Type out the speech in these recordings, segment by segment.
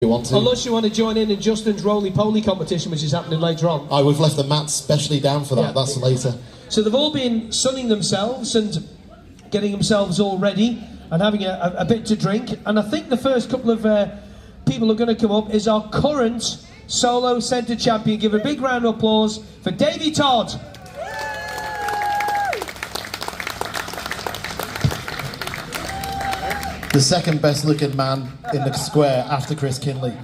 You want to? Unless you want to join in Justin's roly-poly competition, which is happening later on. Oh, we've left the mat specially down for that. Yeah. That's later. So they've all been sunning themselves and getting themselves all ready and having a bit to drink. And I think the first couple of people who are going to come up is our current solo centre champion. Give a big round of applause for Davey Todd. The second best looking man in the square after Chris Kinley.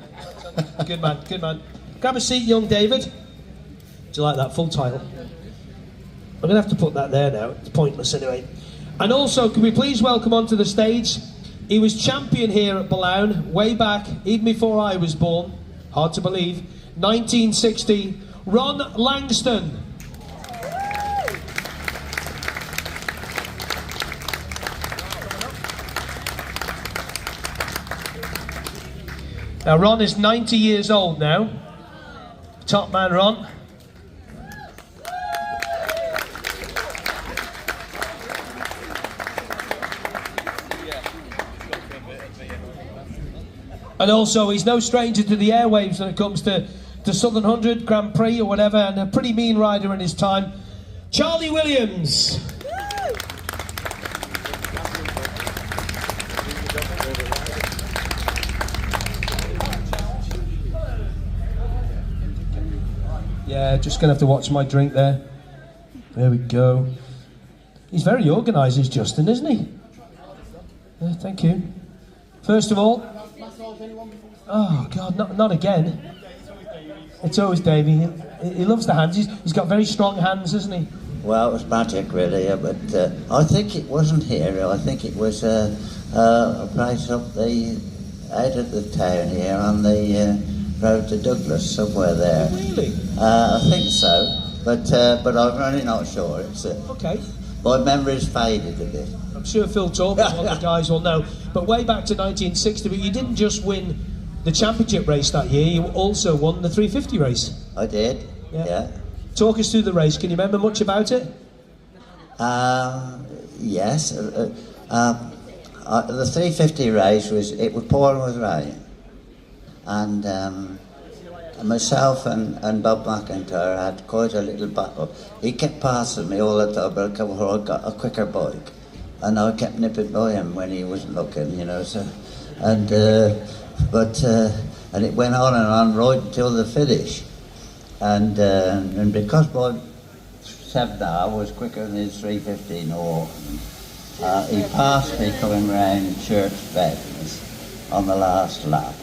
Good man, good man. Grab a seat, young David. Do you like that full title? I'm going to have to put that there now. It's pointless anyway. And also, can we please welcome onto the stage, he was champion here at Boulogne way back, even before I was born. Hard to believe. 1960, Ron Langston. Now Ron is 90 years old now. Top man Ron. And also he's no stranger to the airwaves when it comes to Southern 100, Grand Prix or whatever, and a pretty mean rider in his time. Charlie Williams. Yeah, just going to have to watch my drink there. There we go. He's very organised, is Justin, isn't he? Yeah, thank you. First of all... Oh, God, not again. It's always Davey. He loves the hands. He's got very strong hands, hasn't he? Well, it was magic, really. But I think it wasn't here. I think it was right up the out of the town here on the... road to Douglas, somewhere there. Really? I think so, but I'm really not sure. It's okay. My memory's faded a bit. I'm sure Phil Torkins, one of the guys will know. But way back to 1960, but you didn't just win the championship race that year, you also won the 350 race. I did, yeah. Talk us through the race, can you remember much about it? Yes. The 350 race was pouring with rain. And myself and Bob McIntyre had quite a little battle. He kept passing me all the time, but I got a quicker bike, and I kept nipping by him when he wasn't looking, you know. So, and it went on right until the finish, and because my 7R was quicker than his 315 or he passed me coming round Church Bends on the last lap.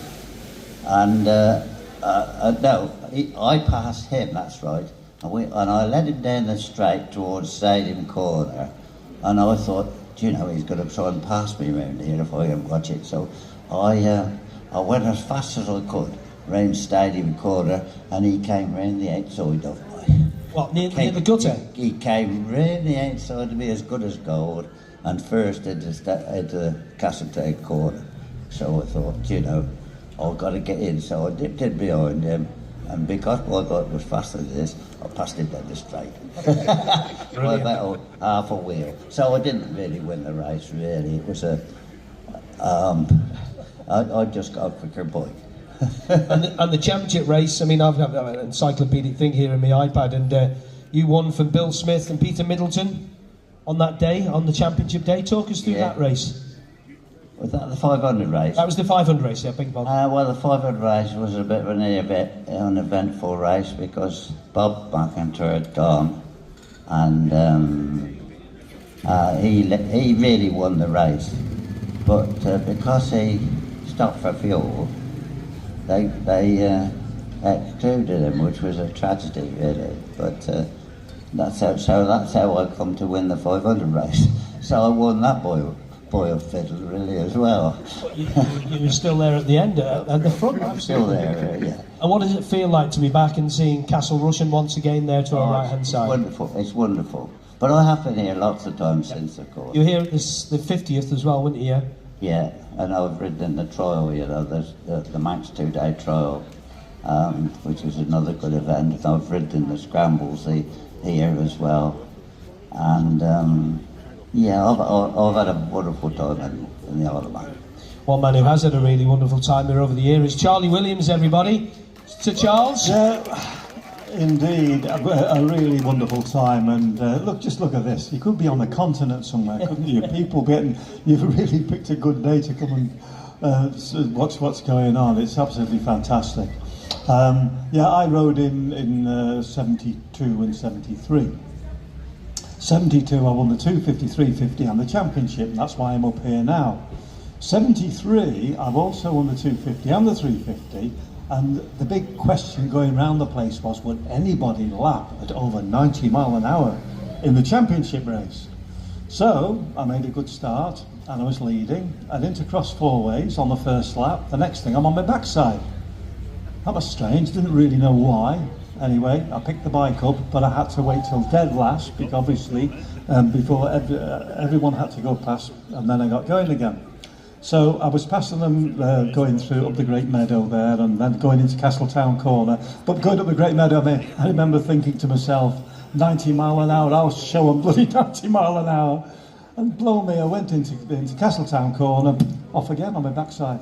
And no, I passed him, that's right, and I led him down the straight towards Stadium Corner, and I thought, you know, he's going to try and pass me around here if I can watch it. So I went as fast as I could round Stadium Corner, and he came round the outside of me. What, near the gutter? He came round the outside of me as good as gold, and first into the Castletown Corner. So I thought, you know, I've got to get in, so I dipped in behind him, and because my bike was faster than this, I passed him down the straight. By about half a wheel. So I didn't really win the race, really. It was I just got a quicker bike. and the championship race, I mean, I've got an encyclopedic thing here in my iPad, and you won from Bill Smith and Peter Middleton on that day, on the championship day. Talk us through that race. Was that the 500 race? That was the 500 race, yeah, beg your pardon. Well, the 500 race was a bit of an uneventful race because Bob McIntyre had gone, and he really won the race. But because he stopped for fuel, they excluded him, which was a tragedy, really. But that's how I come to win the 500 race. So I won that boy of fiddle, really, as well. You were still there at the end, at the front. I'm still there, yeah. And what does it feel like to be back and seeing Castle Rushen once again there to our right-hand side? Wonderful, it's wonderful. But I have been here lots of times since, of course. You were here at the 50th as well, weren't you? Yeah. Yeah, and I've ridden in the trial, you know, the Manx 2-day trial, which was another good event. And I've ridden in the scrambles here as well. And yeah, I've had a wonderful time in the Isle of Man. one man who has had a really wonderful time here over the year is Charlie Williams, everybody. To Charles. Yeah, indeed, a really wonderful time. And just look at this. You could be on the continent somewhere, couldn't you? You've really picked a good day to come and watch what's going on. It's absolutely fantastic. I rode in 72 and 73. 72, I won the 250, 350 and the championship, and that's why I'm up here now. 73, I've also won the 250 and the 350, and the big question going around the place was, would anybody lap at over 90 mile an hour in the championship race? So I made a good start, and I was leading, and into cross four ways on the first lap. The next thing, I'm on my backside. That was strange, didn't really know why. Anyway, I picked the bike up, but I had to wait till dead last, because obviously, before everyone had to go past, and then I got going again. So I was passing them going through up the Great Meadow there, and then going into Castletown Corner. But going up the Great Meadow, I remember thinking to myself, 90 mile an hour, I'll show them bloody 90 mile an hour. And blow me, I went into Castletown Corner, off again on my backside.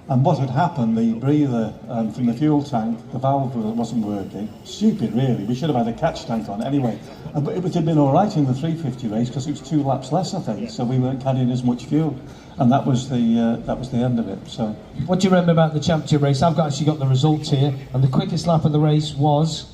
And what had happened, the breather from the fuel tank, the valve wasn't working. Stupid, really. We should have had a catch tank on anyway. But it would have been all right in the 350 race because it was 2 laps less, I think. So we weren't carrying as much fuel, and that was the end of it. So, what do you remember about the championship race? I've actually got the results here, and the quickest lap of the race was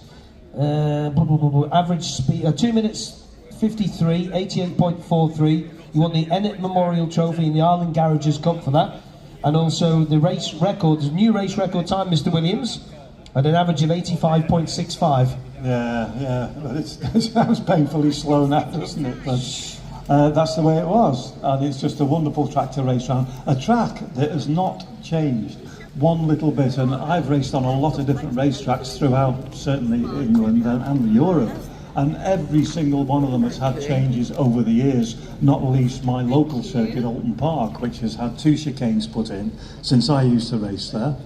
average speed 2 minutes 53, 88.43. You won the Ennett Memorial Trophy in the Ireland Garages Cup for that. And also the race record, the new race record time, Mr. Williams, at an average of 85.65. Yeah, but it sounds painfully slow now, doesn't it? But that's the way it was, and it's just a wonderful track to race around. A track that has not changed one little bit, and I've raced on a lot of different racetracks throughout, certainly England and Europe. And every single one of them has had changes over the years, not least my local circuit, Alton Park, which has had 2 chicanes put in since I used to race there.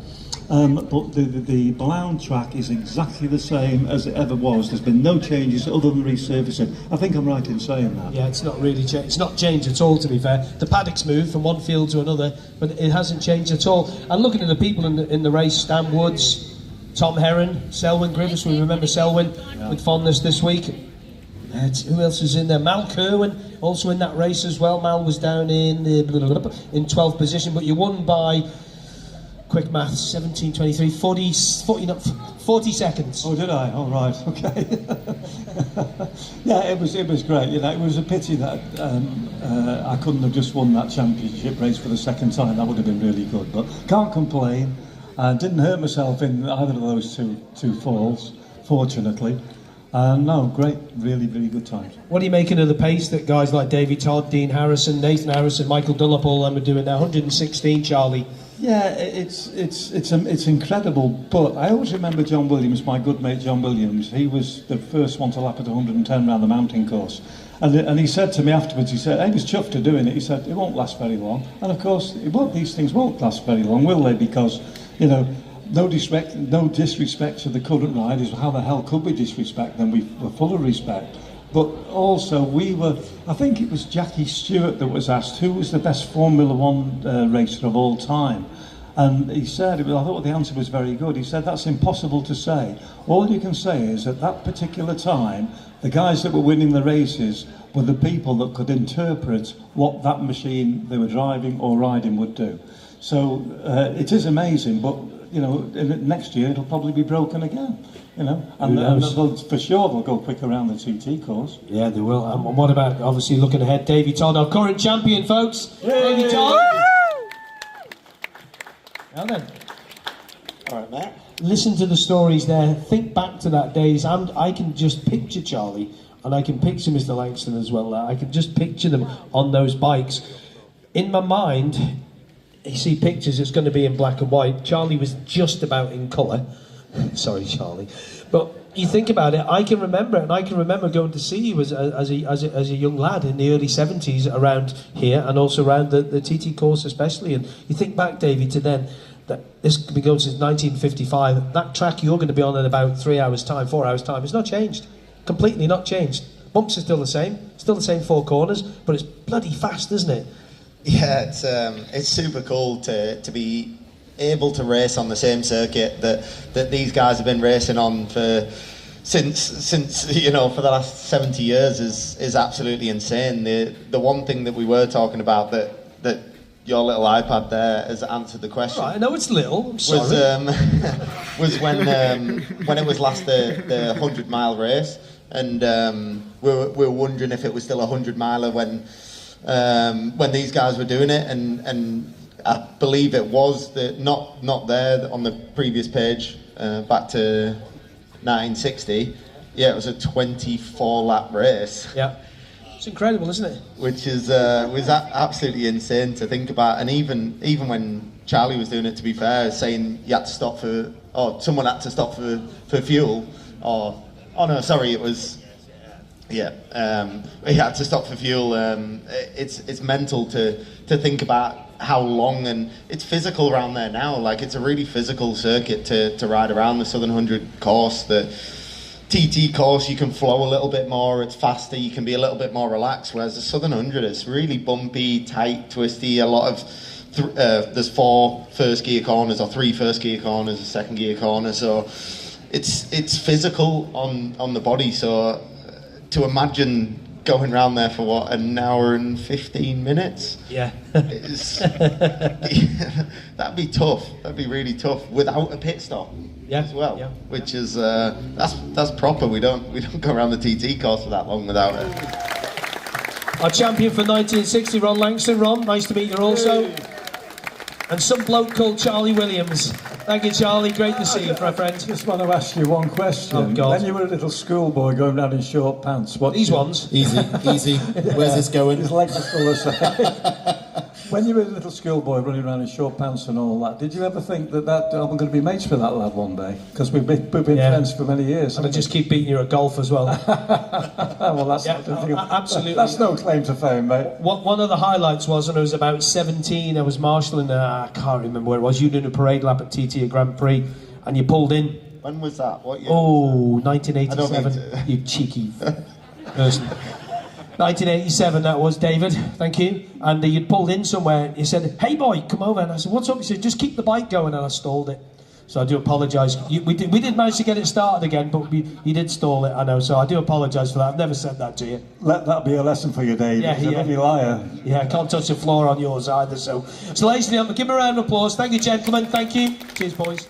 But the Blount track is exactly the same as it ever was. There's been no changes other than resurfacing. I think I'm right in saying that. Yeah, it's not really changed. It's not changed at all, to be fair. The paddock's moved from one field to another, but it hasn't changed at all. And looking at the people in the race, Stan Woods, Tom Herron, Selwyn Griffiths, we remember Selwyn with fondness this week. Who else is in there? Mal Kerwin, also in that race as well. Mal was down in 12th position, but you won by, quick maths, 17, 23, 40 seconds. Oh, did I? Oh, right, okay. Yeah, it was great. You know, it was a pity that I couldn't have just won that championship race for the second time. That would have been really good, but can't complain. Didn't hurt myself in either of those two falls, fortunately. No, great, really, really good times. What are you making of the pace that guys like Davey Todd, Dean Harrison, Nathan Harrison, Michael Dunlop, all them are doing now? 116, Charlie. Yeah, it's incredible. But I always remember John Williams, my good mate John Williams. He was the first one to lap at 110 round the mountain course. And he said to me afterwards, he said, he was chuffed to doing it. He said, it won't last very long. And of course, these things won't last very long, will they? Because, you know, no disrespect to the current riders. How the hell could we disrespect them? We were full of respect. But also I think it was Jackie Stewart that was asked who was the best Formula One racer of all time. And he said, I thought the answer was very good. He said, that's impossible to say. All you can say is at that particular time, the guys that were winning the races were the people that could interpret what that machine they were driving or riding would do. So it is amazing, but you know, next year it'll probably be broken again. You know, and for sure they'll go quick around the TT course. Yeah, they will. And what about, obviously, looking ahead, Davey Todd, our current champion, folks. Yay! Davey Todd. Now then. All right, Matt. Listen to the stories there. Think back to that days. I can just picture Charlie, and I can picture Mr. Langston as well. I can just picture them on those bikes. In my mind, you see pictures, it's going to be in black and white. Charlie was just about in colour. Sorry, Charlie. But you think about it, I can remember it, and I can remember going to see you as a young lad in the early 70s around here, and also around the TT course especially. And you think back, Davey, to then, that this could be going since 1955. That track you're going to be on in about 3 hours' time, 4 hours' time, it's not changed. Completely not changed. Bumps are still the same 4 corners, but it's bloody fast, isn't it? Yeah, it's super cool to be able to race on the same circuit that these guys have been racing on since you know, for the last 70 years is absolutely insane. The one thing that we were talking about that your little iPad there has answered the question. Right, I know it's little. I'm sorry. Was when it was last the 100-mile race, and we were wondering if it was still a 100-miler when these guys were doing it, and I believe it was not there on the previous page back to 1960. Yeah, it was a 24-lap race. Yeah. It's incredible, isn't it? Which is was absolutely insane to think about, and even when Charlie was doing it, to be fair, saying you had to stop someone had to stop for fuel, it was he had to stop for fuel. It's mental to think about how long, and it's physical around there now. Like, it's a really physical circuit to ride around the Southern 100 course. The TT course, you can flow a little bit more, it's faster, you can be a little bit more relaxed, whereas the Southern 100 is really bumpy, tight, twisty, a lot of there's 4 first gear corners or 3 first gear corners, a second gear corner, so it's physical on the body. So to imagine going around there for what, an hour and 15 minutes? Yeah. That'd be tough. That'd be really tough without a pit stop. Yeah, as well. yeah. Which is that's proper. We don't go around the TT course for that long without it. Our champion for 1960, Ron Langston. Ron, nice to meet you also. And some bloke called Charlie Williams. Thank you, Charlie. Great to see you, my friend. Just want to ask you one question. Oh, God. When you were a little schoolboy going around in short pants, what These ones? Easy. Where's this going? His legs are still the same. When you were a little schoolboy running around in short pants and all that, did you ever think that I'm going to be mates with that lad one day? Because we've been friends for many years. And I just keep beating you at golf as well. Well, that's absolutely. That's no claim to fame, mate. One of the highlights was when I was about 17, I was marshalling, I can't remember where it was, you doing a parade lap at TT, a Grand Prix, and you pulled in. When was that? What year? Oh, 1987, you cheeky person. 1987 that was, David, thank you. And you'd pulled in somewhere, you said, "Hey boy, come over." And I said, "What's up?" He said, "Just keep the bike going," and I stalled it. So I do apologise. We did manage to get it started again, but you did stall it, I know, so I do apologise for that. I've never said that to you. Let that be a lesson for you, Dave. Yeah, You're a liar. Yeah, I can't touch the floor on yours either, so ladies and gentlemen, give me a round of applause. Thank you, gentlemen, thank you. Cheers, boys.